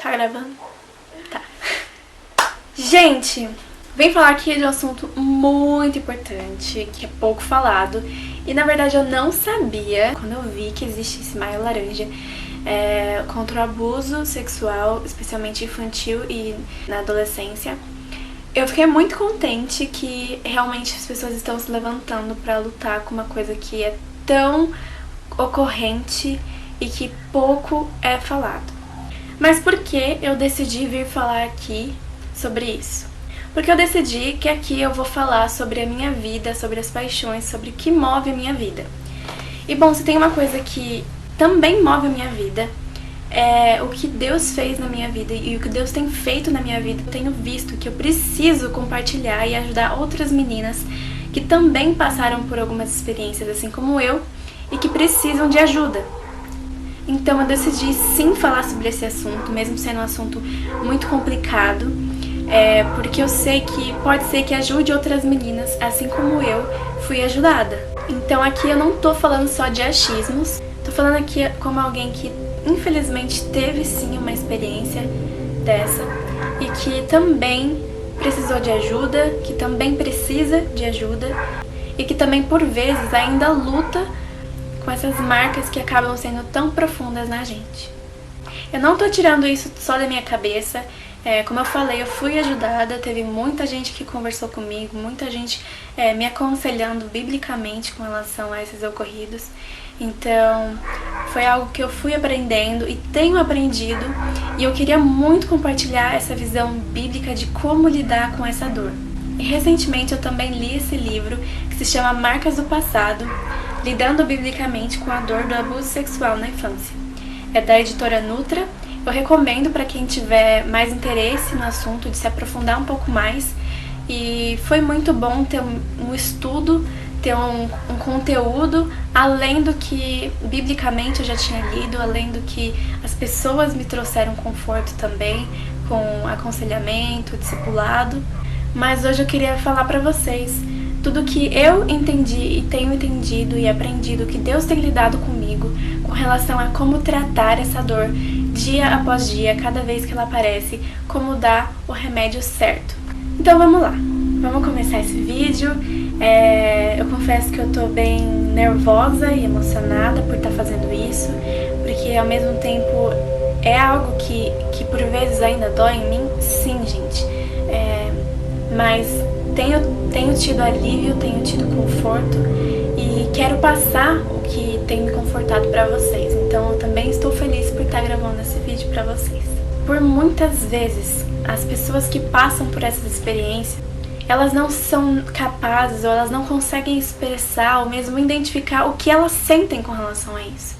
Tá gravando? Tá. Gente, vem falar aqui de um assunto muito importante, que é pouco falado. E na verdade eu não sabia, quando eu vi que existe esse Maio Laranja contra o abuso sexual, especialmente infantil e na adolescência. Eu fiquei muito contente que realmente as pessoas estão se levantando pra lutar com uma coisa que é tão ocorrente e que pouco é falado. Mas por que eu decidi vir falar aqui sobre isso? Porque eu decidi que aqui eu vou falar sobre a minha vida, sobre as paixões, sobre o que move a minha vida. E bom, se tem uma coisa que também move a minha vida, é o que Deus fez na minha vida e o que Deus tem feito na minha vida. Eu tenho visto que eu preciso compartilhar e ajudar outras meninas que também passaram por algumas experiências assim como eu e que precisam de ajuda. Então eu decidi sim falar sobre esse assunto, mesmo sendo um assunto muito complicado, porque eu sei que pode ser que ajude outras meninas, assim como eu fui ajudada. Então aqui eu não tô falando só de achismos, tô falando aqui como alguém que infelizmente teve sim uma experiência dessa e que também precisou de ajuda, que também precisa de ajuda e que também por vezes ainda luta com essas marcas que acabam sendo tão profundas na gente. Eu não tô tirando isso só da minha cabeça, como eu falei, eu fui ajudada, teve muita gente que conversou comigo, muita gente me aconselhando biblicamente com relação a esses ocorridos. Então, foi algo que eu fui aprendendo e tenho aprendido, e eu queria muito compartilhar essa visão bíblica de como lidar com essa dor. E recentemente eu também li esse livro que se chama Marcas do Passado, Lidando Biblicamente com a Dor do Abuso Sexual na Infância. É da editora Nutra. Eu recomendo para quem tiver mais interesse no assunto, de se aprofundar um pouco mais. E foi muito bom ter um estudo, ter um conteúdo, além do que biblicamente eu já tinha lido, além do que as pessoas me trouxeram conforto também, com aconselhamento, discipulado. Mas hoje eu queria falar para vocês tudo que eu entendi e tenho entendido e aprendido que Deus tem lidado comigo com relação a como tratar essa dor dia após dia, cada vez que ela aparece, como dar o remédio certo. Então vamos lá, vamos começar esse vídeo. Eu confesso que eu tô bem nervosa e emocionada por estar fazendo isso, porque ao mesmo tempo é algo que por vezes ainda dói em mim, sim, gente. Mas tenho tido alívio, tenho tido conforto e quero passar o que tem me confortado pra vocês. Então eu também estou feliz por estar gravando esse vídeo pra vocês. Por muitas vezes, as pessoas que passam por essas experiências, elas não são capazes ou elas não conseguem expressar ou mesmo identificar o que elas sentem com relação a isso.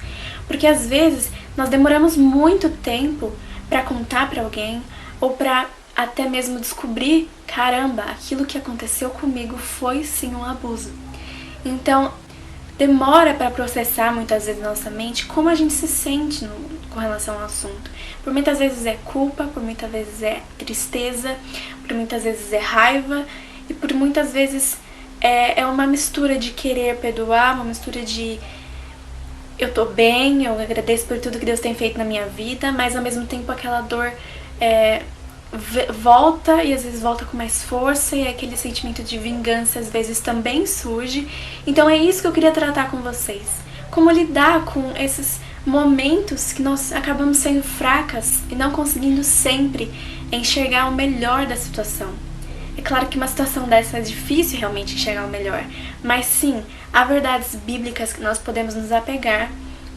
Porque às vezes nós demoramos muito tempo pra contar pra alguém ou pra até mesmo descobrir, caramba, aquilo que aconteceu comigo foi sim um abuso. Então, demora para processar muitas vezes na nossa mente como a gente se sente com relação ao assunto. Por muitas vezes é culpa, por muitas vezes é tristeza, por muitas vezes é raiva e por muitas vezes é uma mistura de querer perdoar, uma mistura de eu tô bem, eu agradeço por tudo que Deus tem feito na minha vida, mas ao mesmo tempo aquela dor volta e às vezes volta com mais força e aquele sentimento de vingança às vezes também surge. Então é isso que eu queria tratar com vocês. Como lidar com esses momentos que nós acabamos sendo fracas e não conseguindo sempre enxergar o melhor da situação. É claro que uma situação dessa é difícil realmente enxergar o melhor, mas sim, há verdades bíblicas que nós podemos nos apegar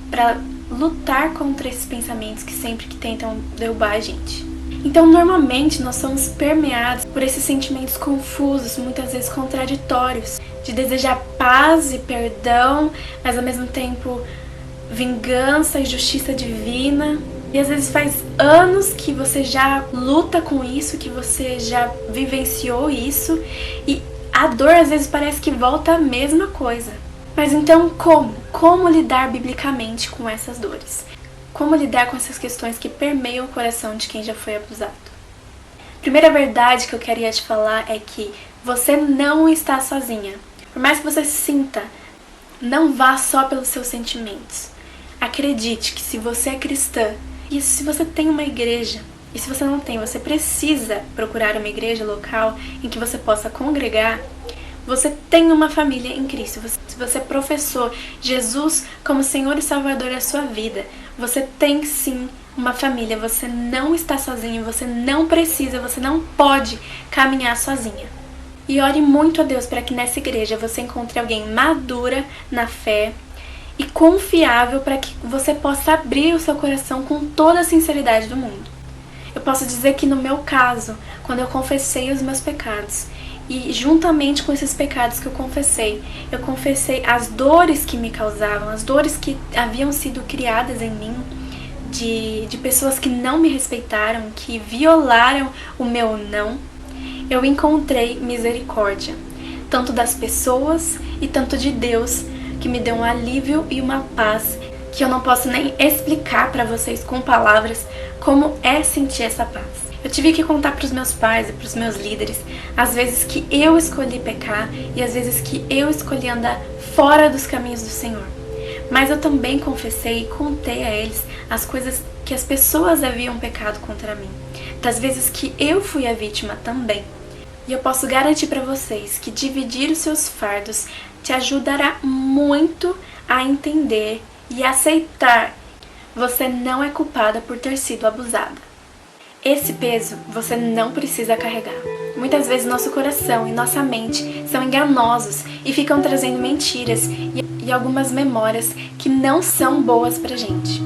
para lutar contra esses pensamentos que sempre que tentam derrubar a gente. Então, normalmente, nós somos permeados por esses sentimentos confusos, muitas vezes contraditórios, de desejar paz e perdão, mas ao mesmo tempo vingança e justiça divina. E às vezes faz anos que você já luta com isso, que você já vivenciou isso, e a dor às vezes parece que volta a mesma coisa. Mas então como? Como lidar biblicamente com essas dores? Como lidar com essas questões que permeiam o coração de quem já foi abusado? Primeira verdade que eu queria te falar é que você não está sozinha. Por mais que você sinta, não vá só pelos seus sentimentos. Acredite que se você é cristã, e se você tem uma igreja, e se você não tem, você precisa procurar uma igreja local em que você possa congregar, você tem uma família em Cristo. Se você professou Jesus como Senhor e Salvador da sua vida, você tem sim uma família. Você não está sozinho, você não precisa, você não pode caminhar sozinha. E ore muito a Deus para que nessa igreja você encontre alguém madura na fé e confiável para que você possa abrir o seu coração com toda a sinceridade do mundo. Eu posso dizer que no meu caso, quando eu confessei os meus pecados, e juntamente com esses pecados que eu confessei as dores que me causavam, as dores que haviam sido criadas em mim, de pessoas que não me respeitaram, que violaram o meu não, eu encontrei misericórdia, tanto das pessoas e tanto de Deus, que me deu um alívio e uma paz que eu não posso nem explicar para vocês com palavras como é sentir essa paz. Eu tive que contar para os meus pais e para os meus líderes as vezes que eu escolhi pecar e as vezes que eu escolhi andar fora dos caminhos do Senhor. Mas eu também confessei e contei a eles as coisas que as pessoas haviam pecado contra mim, das vezes que eu fui a vítima também. E eu posso garantir para vocês que dividir os seus fardos te ajudará muito a entender e aceitar que você não é culpada por ter sido abusada. Esse peso você não precisa carregar. Muitas vezes nosso coração e nossa mente são enganosos e ficam trazendo mentiras e algumas memórias que não são boas pra gente.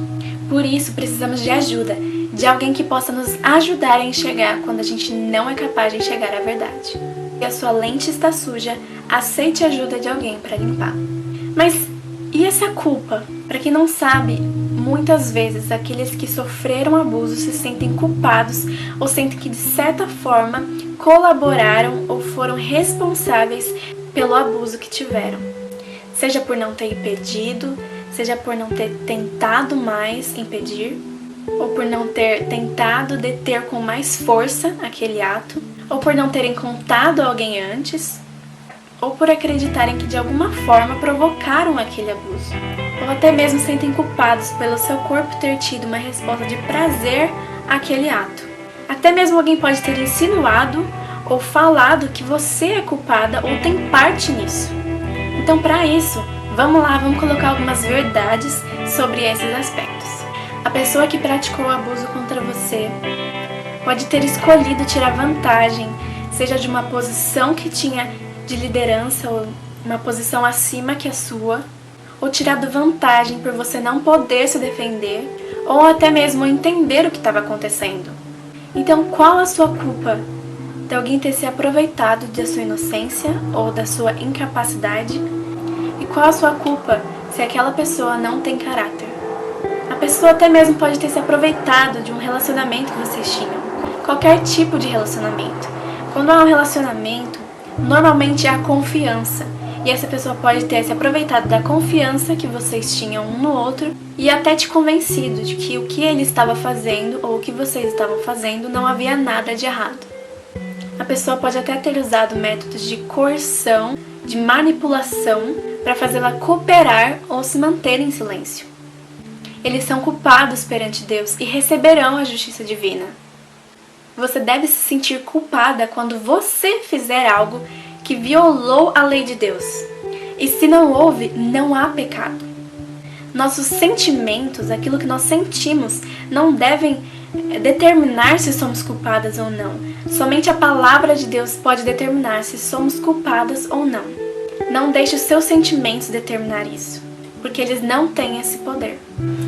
Por isso precisamos de ajuda, de alguém que possa nos ajudar a enxergar quando a gente não é capaz de enxergar a verdade. Se a sua lente está suja, aceite a ajuda de alguém para limpar. Mas e essa culpa? Para quem não sabe, muitas vezes aqueles que sofreram abuso se sentem culpados ou sentem que de certa forma colaboraram ou foram responsáveis pelo abuso que tiveram. Seja por não ter impedido, seja por não ter tentado mais impedir, ou por não ter tentado deter com mais força aquele ato, ou por não terem contado a alguém antes, ou por acreditarem que de alguma forma provocaram aquele abuso, ou até mesmo sentem culpados pelo seu corpo ter tido uma resposta de prazer àquele ato. Até mesmo alguém pode ter insinuado ou falado que você é culpada ou tem parte nisso. Então, para isso, vamos colocar algumas verdades sobre esses aspectos. A pessoa que praticou o abuso contra você pode ter escolhido tirar vantagem, seja de uma posição que tinha de liderança ou uma posição acima que a sua, ou tirado vantagem por você não poder se defender, ou até mesmo entender o que estava acontecendo. Então, qual a sua culpa de alguém ter se aproveitado da sua inocência ou da sua incapacidade? E qual a sua culpa se aquela pessoa não tem caráter? A pessoa até mesmo pode ter se aproveitado de um relacionamento que vocês tinham, qualquer tipo de relacionamento. Quando há um relacionamento, normalmente há confiança, e essa pessoa pode ter se aproveitado da confiança que vocês tinham um no outro e até te convencido de que o que ele estava fazendo ou o que vocês estavam fazendo não havia nada de errado. A pessoa pode até ter usado métodos de coerção, de manipulação, para fazê-la cooperar ou se manter em silêncio. Eles são culpados perante Deus e receberão a justiça divina. Você deve se sentir culpada quando você fizer algo que violou a lei de Deus. E se não houve, não há pecado. Nossos sentimentos, aquilo que nós sentimos, não devem determinar se somos culpadas ou não. Somente a palavra de Deus pode determinar se somos culpadas ou não. Não deixe os seus sentimentos determinar isso, porque eles não têm esse poder.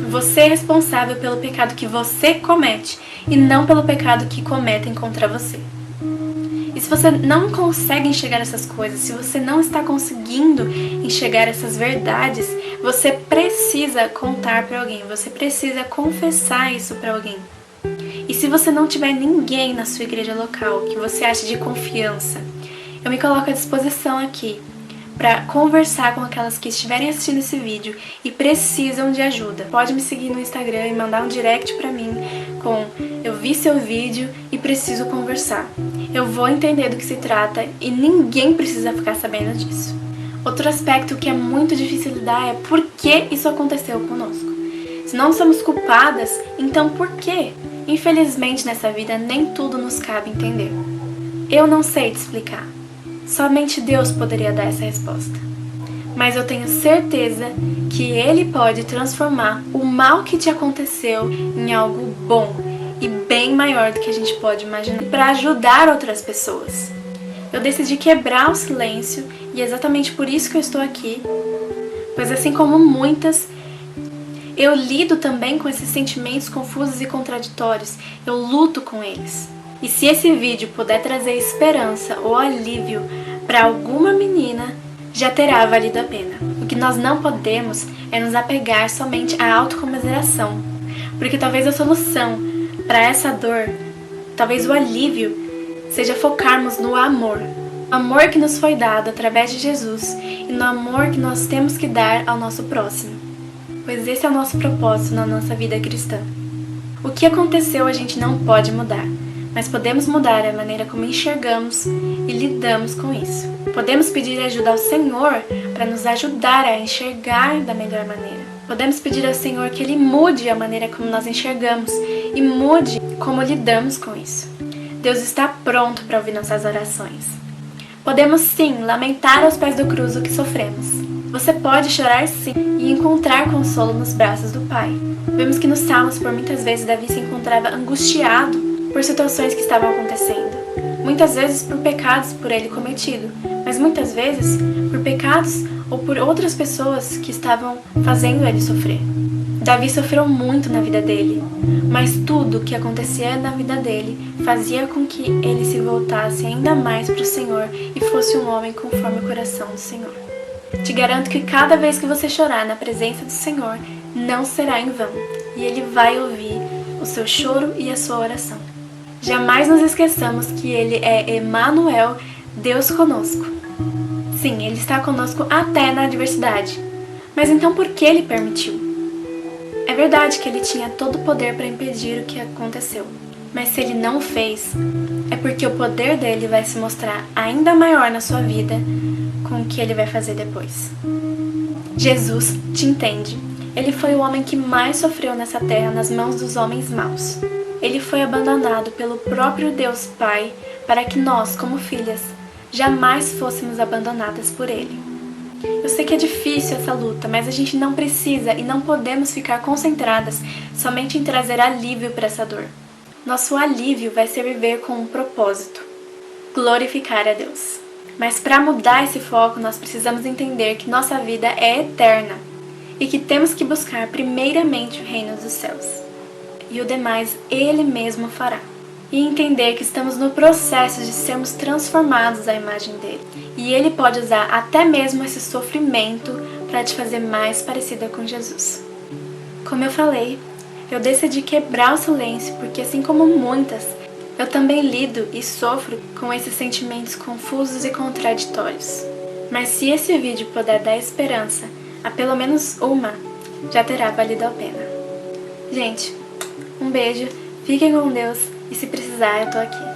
Você é responsável pelo pecado que você comete e não pelo pecado que cometem contra você. E se você não consegue enxergar essas coisas, se você não está conseguindo enxergar essas verdades, você precisa contar para alguém, você precisa confessar isso para alguém. E se você não tiver ninguém na sua igreja local que você ache de confiança, eu me coloco à disposição aqui para conversar com aquelas que estiverem assistindo esse vídeo e precisam de ajuda. Pode me seguir no Instagram e mandar um direct para mim com "eu vi seu vídeo e preciso conversar". Eu vou entender do que se trata e ninguém precisa ficar sabendo disso. Outro aspecto que é muito difícil lidar é por que isso aconteceu conosco. Se não somos culpadas, então por quê? Infelizmente nessa vida nem tudo nos cabe entender. Eu não sei te explicar. Somente Deus poderia dar essa resposta. Mas eu tenho certeza que Ele pode transformar o mal que te aconteceu em algo bom e bem maior do que a gente pode imaginar, para ajudar outras pessoas. Eu decidi quebrar o silêncio e é exatamente por isso que eu estou aqui, pois assim como muitas, eu lido também com esses sentimentos confusos e contraditórios, eu luto com eles. E se esse vídeo puder trazer esperança ou alívio para alguma menina, já terá valido a pena. O que nós não podemos é nos apegar somente à autocomiseração, porque talvez a solução para essa dor, talvez o alívio, seja focarmos no amor. O amor que nos foi dado através de Jesus e no amor que nós temos que dar ao nosso próximo, pois esse é o nosso propósito na nossa vida cristã. O que aconteceu a gente não pode mudar, mas podemos mudar a maneira como enxergamos e lidamos com isso. Podemos pedir ajuda ao Senhor para nos ajudar a enxergar da melhor maneira. Podemos pedir ao Senhor que Ele mude a maneira como nós enxergamos e mude como lidamos com isso. Deus está pronto para ouvir nossas orações. Podemos sim lamentar aos pés da cruz o que sofremos. Você pode chorar sim e encontrar consolo nos braços do Pai. Vemos que nos Salmos, por muitas vezes, Davi se encontrava angustiado por situações que estavam acontecendo. Muitas vezes por pecados por ele cometido, mas muitas vezes por pecados ou por outras pessoas que estavam fazendo ele sofrer. Davi sofreu muito na vida dele, mas tudo o que acontecia na vida dele fazia com que ele se voltasse ainda mais para o Senhor e fosse um homem conforme o coração do Senhor. Te garanto que cada vez que você chorar na presença do Senhor, não será em vão, e Ele vai ouvir o seu choro e a sua oração. Jamais nos esqueçamos que Ele é Emmanuel, Deus conosco. Sim, Ele está conosco até na adversidade. Mas então por que Ele permitiu? É verdade que Ele tinha todo o poder para impedir o que aconteceu. Mas se Ele não o fez, é porque o poder dele vai se mostrar ainda maior na sua vida com o que Ele vai fazer depois. Jesus te entende. Ele foi o homem que mais sofreu nessa terra nas mãos dos homens maus. Ele foi abandonado pelo próprio Deus Pai para que nós, como filhas, jamais fôssemos abandonadas por Ele. Eu sei que é difícil essa luta, mas a gente não precisa e não podemos ficar concentradas somente em trazer alívio para essa dor. Nosso alívio vai ser viver com um propósito: glorificar a Deus. Mas para mudar esse foco, nós precisamos entender que nossa vida é eterna e que temos que buscar primeiramente o reino dos céus. E o demais Ele mesmo fará. E entender que estamos no processo de sermos transformados à imagem dele. E Ele pode usar até mesmo esse sofrimento para te fazer mais parecida com Jesus. Como eu falei, eu decidi quebrar o silêncio porque, assim como muitas, eu também lido e sofro com esses sentimentos confusos e contraditórios. Mas se esse vídeo puder dar esperança a pelo menos uma, já terá valido a pena. Gente, um beijo, fiquem com Deus e se precisar eu tô aqui.